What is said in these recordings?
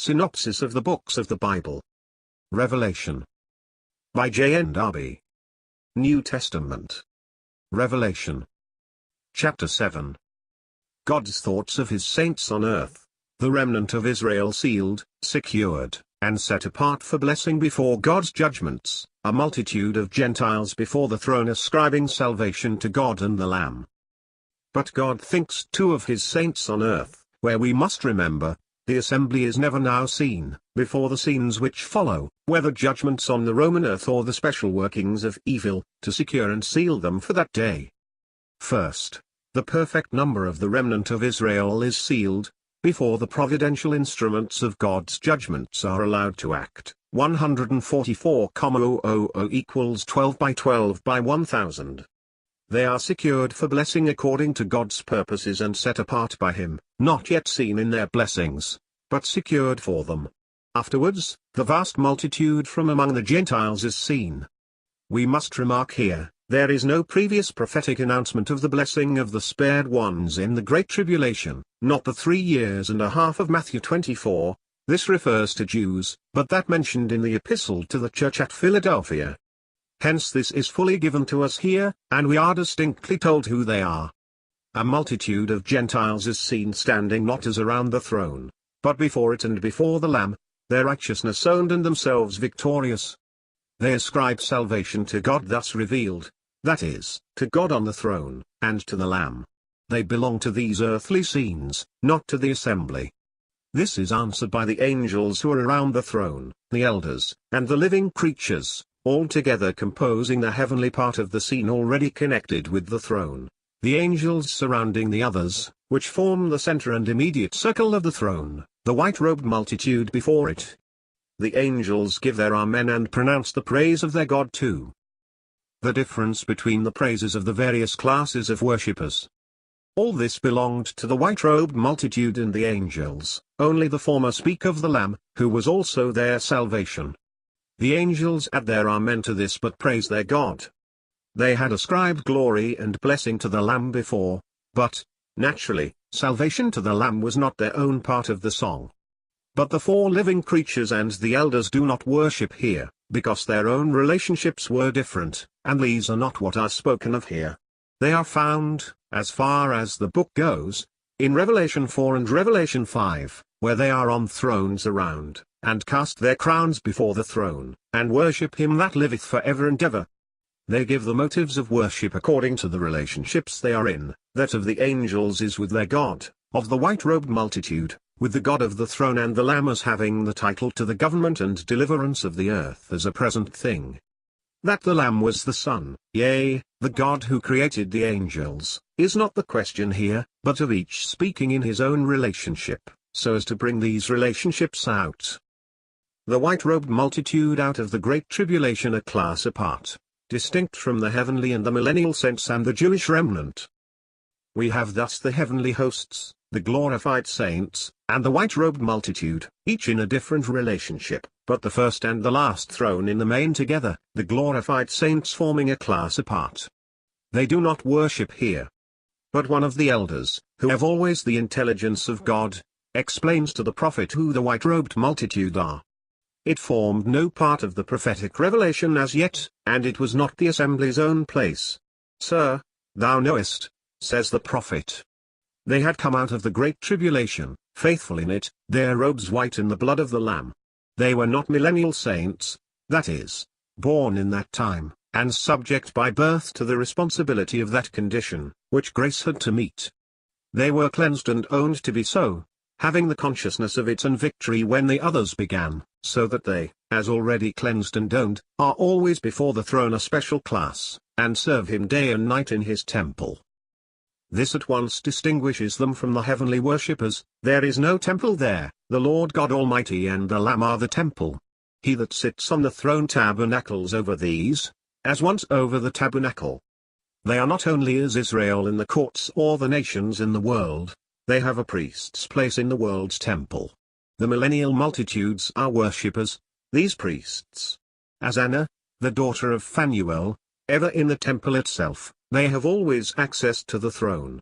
Synopsis of the Books of the Bible. Revelation. By JND Darby. New Testament. Revelation. Chapter 7. God's thoughts of his saints on earth, the remnant of Israel sealed, secured, and set apart for blessing before God's judgments, a multitude of Gentiles before the throne ascribing salvation to God and the Lamb. But God thinks too of his saints on earth, where we must remember, the assembly is never now seen, before the scenes which follow, whether judgments on the Roman earth or the special workings of evil, to secure and seal them for that day. First, the perfect number of the remnant of Israel is sealed, before the providential instruments of God's judgments are allowed to act. 144,000 equals 12 by 12 by 1000. They are secured for blessing according to God's purposes and set apart by him, not yet seen in their blessings, but secured for them. Afterwards, the vast multitude from among the Gentiles is seen. We must remark here, there is no previous prophetic announcement of the blessing of the spared ones in the Great Tribulation, not the 3 years and a half of Matthew 24, this refers to Jews, but that mentioned in the epistle to the church at Philadelphia. Hence this is fully given to us here, and we are distinctly told who they are. A multitude of Gentiles is seen standing not as around the throne, but before it and before the Lamb, their righteousness owned and themselves victorious. They ascribe salvation to God thus revealed, that is, to God on the throne, and to the Lamb. They belong to these earthly scenes, not to the assembly. This is answered by the angels who are around the throne, the elders, and the living creatures, all together composing the heavenly part of the scene already connected with the throne, the angels surrounding the others, which form the center and immediate circle of the throne, the white-robed multitude before it. The angels give their Amen and pronounce the praise of their God too. The difference between the praises of the various classes of worshippers. All this belonged to the white-robed multitude and the angels, only the former speak of the Lamb, who was also their salvation. The angels add their Amen to this but praise their God. They had ascribed glory and blessing to the Lamb before, but, naturally, salvation to the Lamb was not their own part of the song. But the 4 living creatures and the elders do not worship here, because their own relationships were different, and these are not what are spoken of here. They are found, as far as the book goes, in Revelation 4 and Revelation 5, where they are on thrones around, and cast their crowns before the throne, and worship him that liveth for ever and ever. They give the motives of worship according to the relationships they are in, that of the angels is with their God, of the white-robed multitude, with the God of the throne and the Lamb as having the title to the government and deliverance of the earth as a present thing. That the Lamb was the Son, yea, the God who created the angels, is not the question here, but of each speaking in his own relationship, so as to bring these relationships out. The white-robed multitude out of the Great Tribulation a class apart, distinct from the heavenly and the millennial saints and the Jewish remnant. We have thus the heavenly hosts, the glorified saints, and the white-robed multitude, each in a different relationship, but the first and the last thrown in the main together, the glorified saints forming a class apart. They do not worship here. But one of the elders, who have always the intelligence of God, explains to the prophet who the white-robed multitude are. It formed no part of the prophetic revelation as yet, and it was not the assembly's own place. Sir, thou knowest, says the prophet. They had come out of the great tribulation, faithful in it, their robes white in the blood of the Lamb. They were not millennial saints, that is, born in that time, and subject by birth to the responsibility of that condition, which grace had to meet. They were cleansed and owned to be so, having the consciousness of it and victory when the others began, so that they, as already cleansed and owned, are always before the throne a special class, and serve him day and night in his temple. This at once distinguishes them from the heavenly worshippers. There is no temple there, the Lord God Almighty and the Lamb are the temple. He that sits on the throne tabernacles over these, as once over the tabernacle. They are not only as Israel in the courts or the nations in the world, they have a priest's place in the world's temple. The millennial multitudes are worshippers, these priests. As Anna, the daughter of Phanuel, ever in the temple itself, they have always access to the throne.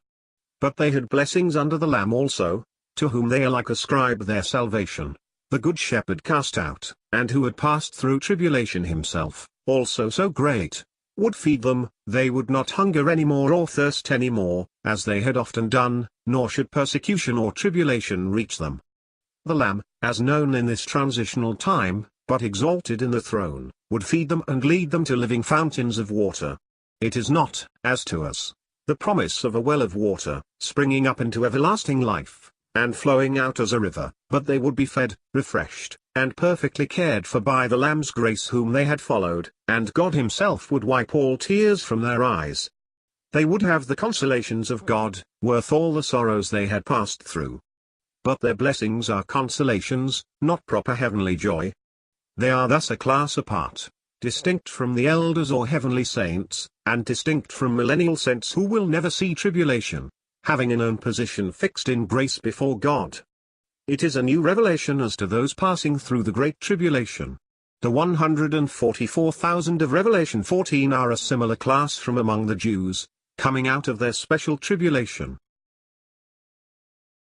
But they had blessings under the Lamb also, to whom they alike ascribe their salvation. the Good Shepherd cast out, and who had passed through tribulation himself, also so great, would feed them, they would not hunger any more or thirst any more, as they had often done, nor should persecution or tribulation reach them. The Lamb, as known in this transitional time, but exalted in the throne, would feed them and lead them to living fountains of water. It is not, as to us, the promise of a well of water, springing up into everlasting life, and flowing out as a river, but they would be fed, refreshed, and perfectly cared for by the Lamb's grace whom they had followed, and God himself would wipe all tears from their eyes. They would have the consolations of God, worth all the sorrows they had passed through. But their blessings are consolations, not proper heavenly joy. They are thus a class apart, distinct from the elders or heavenly saints, and distinct from millennial saints who will never see tribulation, having an own position fixed in grace before God. It is a new revelation as to those passing through the great tribulation. The 144,000 of Revelation 14 are a similar class from among the Jews, coming out of their special tribulation,